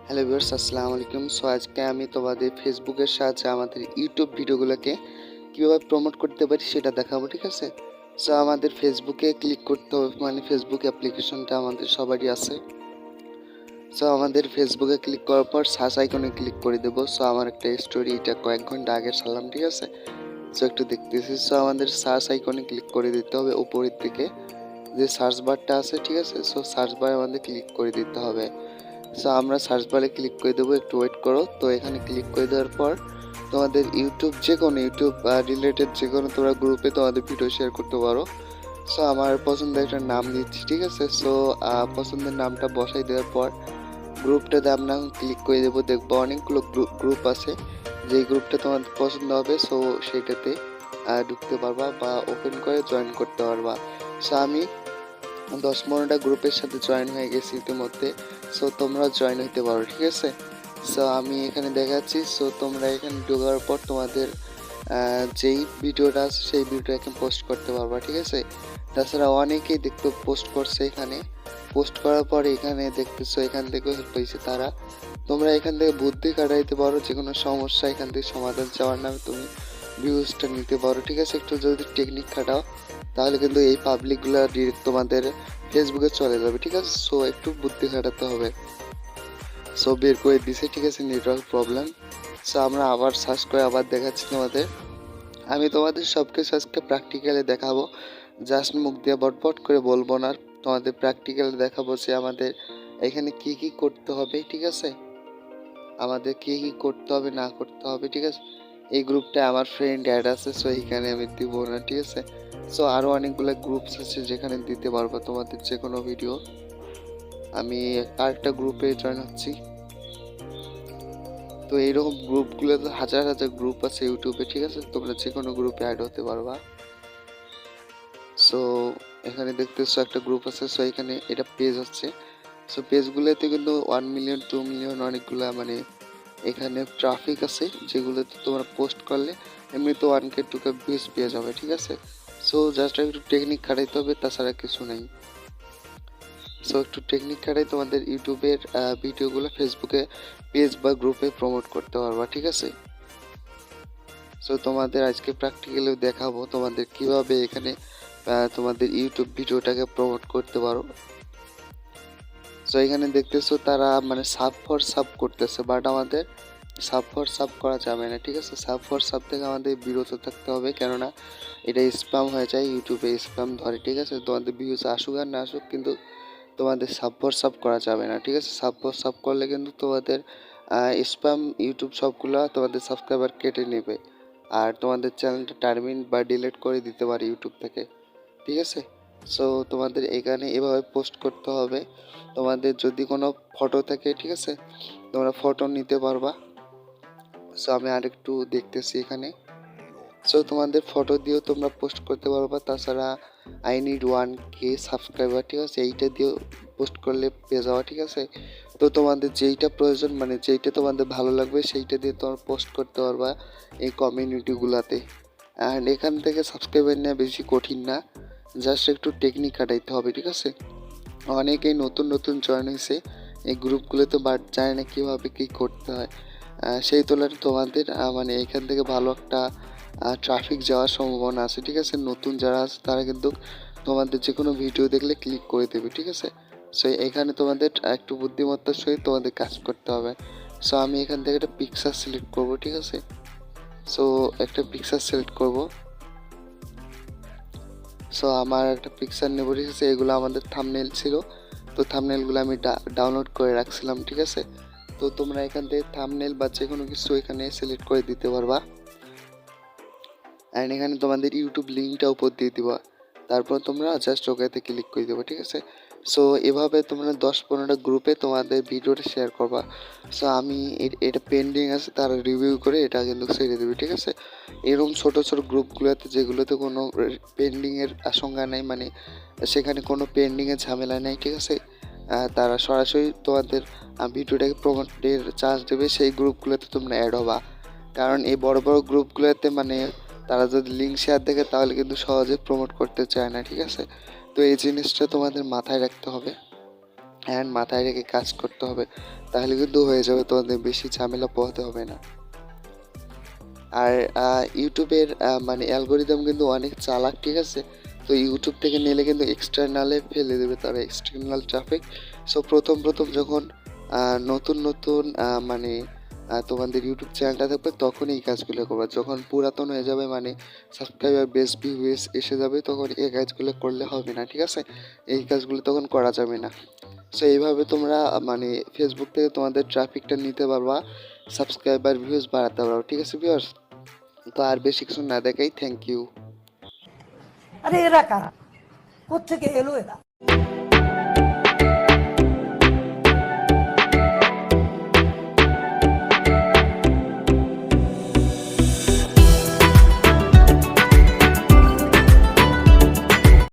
Hello viewers, আসসালামু আলাইকুম। So আজকে আমি তোমাদের ফেসবুকের সাহায্যে আমাদের ইউটিউব ভিডিওগুলোকে কীভাবে প্রমোট করতে পারি সেটা দেখাবো, ঠিক আছে? সো আমাদের ফেসবুকে ক্লিক করতে হবে, মানে ফেসবুক অ্যাপ্লিকেশনটা আমাদের সবারই আছে। সো আমাদের ফেসবুকে ক্লিক করার পর সার্চ আইকনে ক্লিক করে দেবো। সো আমার একটা স্টোরি, এটা কয়েক ঘন্টা আগে ছাড়লাম, ঠিক আছে? সো একটু দেখতেছি। সো আমাদের সার্চ আইকনে ক্লিক করে দিতে হবে উপরের দিকে, যে সার্চ বারটা আছে, ঠিক আছে? সো সার্চ বারে আমাদের ক্লিক করে দিতে হবে। সো আমরা সার্চ বারে ক্লিক করে দেবো, একটু ওয়েট করো। তো এখানে ক্লিক করে দেওয়ার পর তোমাদের ইউটিউব ইউটিউব রিলেটেড যে কোনো তোমরা গ্রুপে তোমাদের ভিডিও শেয়ার করতে পারো। সো আমার পছন্দের একটা নাম দিচ্ছি, ঠিক আছে? সো পছন্দের নামটা বসাই দেওয়ার পর গ্রুপটাতে আমরা ক্লিক করে দেবো। দেখবো অনেকগুলো গ্রুপ আছে, যেই গ্রুপটা তোমাদের পছন্দ হবে সো সেইটাতে ঢুকতে পারবা বা ওপেন করে জয়েন করতে পারবা। সো আমি 10-15টা গ্রুপের সাথে জয়েন হয়ে গেছি ইতিমধ্যে। সো তোমরা জয়েন হতে পারো, ঠিক আছে? সো আমি এখানে দেখাচ্ছি। সো তোমরা এখানে ঢোকার পর তোমাদের যেই ভিডিওটা আছে সেই ভিডিওটা এখানে পোস্ট করতে পারবা, ঠিক আছে? তাছাড়া অনেকেই দেখতে পোস্ট করছে, এখানে পোস্ট করার পরে এখানে দেখতেছো এখান থেকে হেল্প পেয়েছে তারা। তোমরা এখান থেকে বুদ্ধি কাটাইতে পারো, যে কোনো সমস্যা এখান থেকে সমাধান চাওয়ার নামে তুমি ভিউজটা নিতে পারো, ঠিক আছে? একটু যদি টেকনিক খাটাও তাহলে কিন্তু এই পাবলিকগুলো ডিরেক্ট তোমাদের ফেসবুকে চলে যাবে, ঠিক আছে? সো একটু বুদ্ধি খাটাতে হবে। সো বের করে দিছে, ঠিক আছে, নেটওয়ার্ক প্রবলেম। সো আমরা আবার সার্চ করে আবার দেখাচ্ছি তোমাদের। আমি তোমাদের সব কিছু আজকে প্র্যাকটিক্যালি দেখাবো, জাস্ট মুখ দিয়ে বটবট করে বলবো না। তোমাদের প্র্যাকটিক্যালি দেখাবো যে আমাদের এখানে কি কি করতে হবে, ঠিক আছে? আমাদের কি কি করতে হবে না করতে হবে, ঠিক আছে? এই গ্রুপটায় আমার ফ্রেন্ড অ্যাড আছে, সো এইখানে আমি দিব না, ঠিক আছে? সো আরও অনেকগুলো গ্রুপস আছে যেখানে দিতে পারবো তোমাদের যে কোনো ভিডিও। আমি আরেকটা গ্রুপে জয়েন হচ্ছি। তো এইরকম গ্রুপগুলোতে হাজার হাজার গ্রুপ আছে ইউটিউবে, ঠিক আছে? তোমরা যে কোনো গ্রুপে অ্যাড হতে পারবা। সো এখানে দেখতেছো একটা গ্রুপ আছে, সো এখানে এটা পেজ হচ্ছে। সো পেজগুলোতে কিন্তু 1 মিলিয়ন 2 মিলিয়ন অনেকগুলা, মানে এখানে ট্রাফিক আছে, যেগুলোতে তোমরা পোস্ট করলে এমনিতে 1K 2K ভিউজ পেয়ে যাবে, ঠিক আছে? সো জাস্ট একটু টেকনিক খাটাইতে হবে, তাছাড়া কিছু নেই। সো একটু টেকনিক খাটাই তোমাদের ইউটিউবের ভিডিওগুলো ফেসবুকে পেজ বা গ্রুপে প্রমোট করতে পারবা, ঠিক আছে? সো তোমাদের আজকে প্র্যাকটিক্যালি দেখাবো তোমাদের কিভাবে এখানে তোমাদের ইউটিউব ভিডিওটাকে প্রমোট করতে পারো। সো এখানে দেখতেছো তারা মানে সাব ফর সাব করতেছে, বাট আমাদের সাব ফর সাব করা যাবে না, ঠিক আছে? সাব ফর সাব থেকে আমাদের বিরত থাকতে হবে, কেননা এটা স্প্যাম হয়ে যায়, ইউটিউবে স্প্যাম ধরে, ঠিক আছে? তোমাদের ভিউজ আসুক আর না আসুক, কিন্তু তোমাদের সাব ফর সাব করা যাবে না, ঠিক আছে? সাব ফর সাব করলে কিন্তু তোমাদের স্প্যাম ইউটিউব সবগুলো তোমাদের সাবস্ক্রাইবার কেটে নেবে, আর তোমাদের চ্যানেলটা টার্মিনেট বা ডিলিট করে দিতে পারে ইউটিউব থেকে, ঠিক আছে? সো তোমাদের এখানে এভাবে পোস্ট করতে হবে। তোমাদের যদি কোনো ফটো থাকে, ঠিক আছে, তোমরা ফটো নিতে পারবা। সো আমি আরেকটু দেখতেছি এখানে। সো তোমাদের ফটো দিয়েও তোমরা পোস্ট করতে পারবা। তাছাড়া আই নিড 1K সাবস্ক্রাইবার, ঠিক আছে, এইটা দিয়েও পোস্ট করলে পেয়ে যাওয়া, ঠিক আছে? তো তোমাদের যেইটা প্রয়োজন, মানে যেইটা তোমাদের ভালো লাগবে সেইটা দিয়ে তোমরা পোস্ট করতে পারবা এই কমিউনিটিগুলোতে। অ্যান্ড এখান থেকে সাবস্ক্রাইবার নেওয়া বেশি কঠিন না, জাস্ট একটু টেকনিক কাটাইতে হবে, ঠিক আছে? অনেকেই নতুন নতুন জয়েন হয়েছে এই গ্রুপগুলোতে, বাট জানে না কীভাবে কী করতে হয়। সেই তুলনায় তোমাদের মানে এখান থেকে ভালো একটা ট্রাফিক যাওয়ার সম্ভাবনা আছে, ঠিক আছে? নতুন যারা আছে তারা কিন্তু তোমাদের যে কোনো ভিডিও দেখলে ক্লিক করে দেবে, ঠিক আছে? সো এখানে তোমাদের একটু বুদ্ধিমত্তার সহিত তোমাদের কাজ করতে হবে। সো আমি এখান থেকে একটা পিকচার সিলেক্ট করব, ঠিক আছে? সো একটা পিকচার সিলেক্ট করব। সো আমার একটা পিকচার নেব, ঠিক আছে? এগুলো আমাদের থাম্বনেল ছিল, তো থাম্বনেলগুলো আমি ডাউনলোড করে রাখছিলাম, ঠিক আছে? তো তোমরা এখান থেকে থাম্বনেল বা যে কোনো কিছু এখানে সিলেক্ট করে দিতে পারবা। অ্যান্ড এখানে তোমাদের ইউটিউব লিঙ্কটা উপর দিয়ে দিবা, তারপর তোমরা জাস্ট ওকেতে ক্লিক করে দেবো, ঠিক আছে? সো এভাবে তোমরা 10-15টা গ্রুপে তোমাদের ভিডিওটা শেয়ার করবা। সো আমি এটা পেন্ডিং আছে, তারা রিভিউ করে এটা কিন্তু ছেড়ে দেবে, ঠিক আছে? এরকম ছোটো ছোটো গ্রুপগুলোতে যেগুলোতে কোনো পেন্ডিংয়ের আশঙ্কা নেই, মানে সেখানে কোনো পেন্ডিংয়ের ঝামেলা নেই, ঠিক আছে? তারা সরাসরি তোমাদের ভিডিওটাকে প্রমোটের চার্জ দেবে, সেই গ্রুপগুলোতে তোমরা অ্যাড হবা। কারণ এই বড় বড় গ্রুপগুলোতে মানে তারা যদি লিঙ্ক শেয়ার দেখে তাহলে কিন্তু সহজে প্রমোট করতে চায় না, ঠিক আছে? তো এই জিনিসটা তোমাদের মাথায় রাখতে হবে। অ্যান্ড মাথায় রেখে কাজ করতে হবে, তাহলে কিন্তু হয়ে যাবে, তোমাদের বেশি ঝামেলা পোহাতে হবে না। আর ইউটিউবের মানে অ্যালগোরিদম কিন্তু অনেক চালাক, ঠিক আছে? তো ইউটিউব থেকে নিলে কিন্তু এক্সটার্নালে ফেলে দেবে তারা, এক্সটার্নাল ট্রাফিক। সো প্রথম প্রথম যখন নতুন নতুন মানে তোমাদের ইউটিউব চ্যানেলটা থাকবে তখন এই কাজগুলো করবে। যখন পুরাতন হয়ে যাবে মানে সাবস্ক্রাইবার বেস ভিউস এসে যাবে, তখন এই কাজগুলো করলে হবে না, ঠিক আছে? এই কাজগুলো তখন করা যাবে না। সো এইভাবে তোমরা মানে ফেসবুক থেকে তোমাদের ট্রাফিকটা নিতে পারবা, সাবস্ক্রাইবার ভিউজ বাড়াতে পারো, ঠিক আছে ভিউয়ার্স? তো আর বেশি কিছু না দেখাই, থ্যাংক ইউ। আরে এরা কারা, কোত্থেকে এলো এরা?